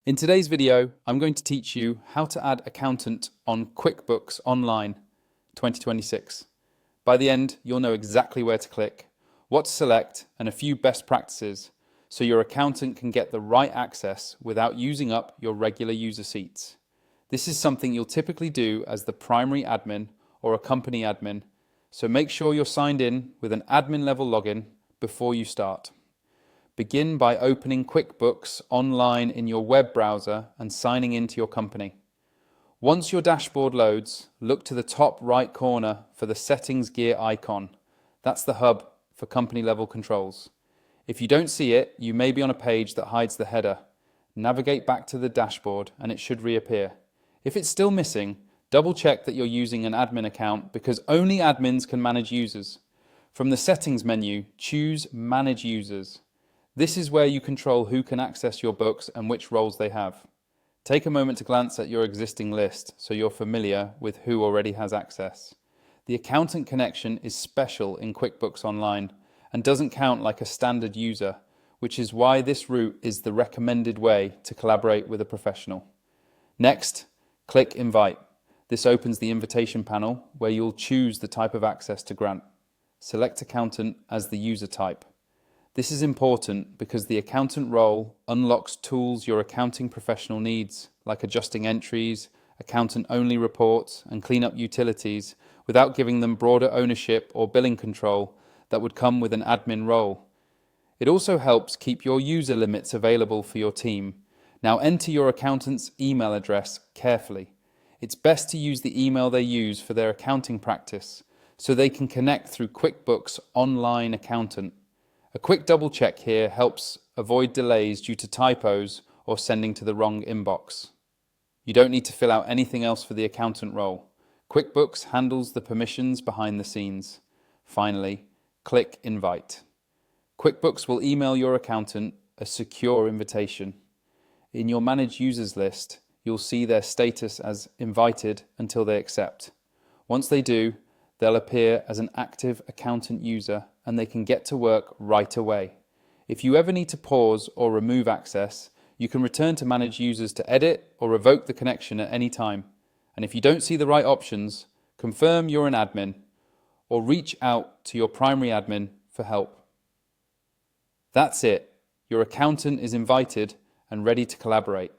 In today's video, I'm going to teach you how to add accountant on QuickBooks Online 2026. By the end, you'll know exactly where to click, what to select, and a few best practices so your accountant can get the right access without using up your regular user seats. This is something you'll typically do as the primary admin or a company admin, so make sure you're signed in with an admin level login before you start. Begin by opening QuickBooks online in your web browser and signing into your company. Once your dashboard loads, look to the top right corner for the settings gear icon. That's the hub for company level controls. If you don't see it, you may be on a page that hides the header. Navigate back to the dashboard and it should reappear. If it's still missing, double check that you're using an admin account because only admins can manage users. From the settings menu, choose Manage Users. This is where you control who can access your books and which roles they have. Take a moment to glance at your existing list so you're familiar with who already has access. The accountant connection is special in QuickBooks Online and doesn't count like a standard user, which is why this route is the recommended way to collaborate with a professional. Next, click Invite. This opens the invitation panel where you'll choose the type of access to grant. Select Accountant as the user type. This is important because the accountant role unlocks tools your accounting professional needs, like adjusting entries, accountant-only reports, and cleanup utilities, without giving them broader ownership or billing control that would come with an admin role. It also helps keep your user limits available for your team. Now enter your accountant's email address carefully. It's best to use the email they use for their accounting practice, so they can connect through QuickBooks Online Accountant. A quick double check here helps avoid delays due to typos or sending to the wrong inbox. You don't need to fill out anything else for the accountant role. QuickBooks handles the permissions behind the scenes. Finally, click Invite. QuickBooks will email your accountant a secure invitation. In your Manage Users list, you'll see their status as invited until they accept. Once they do, they'll appear as an active accountant user and they can get to work right away. If you ever need to pause or remove access, you can return to Manage Users to edit or revoke the connection at any time. And if you don't see the right options, confirm you're an admin or reach out to your primary admin for help. That's it. Your accountant is invited and ready to collaborate.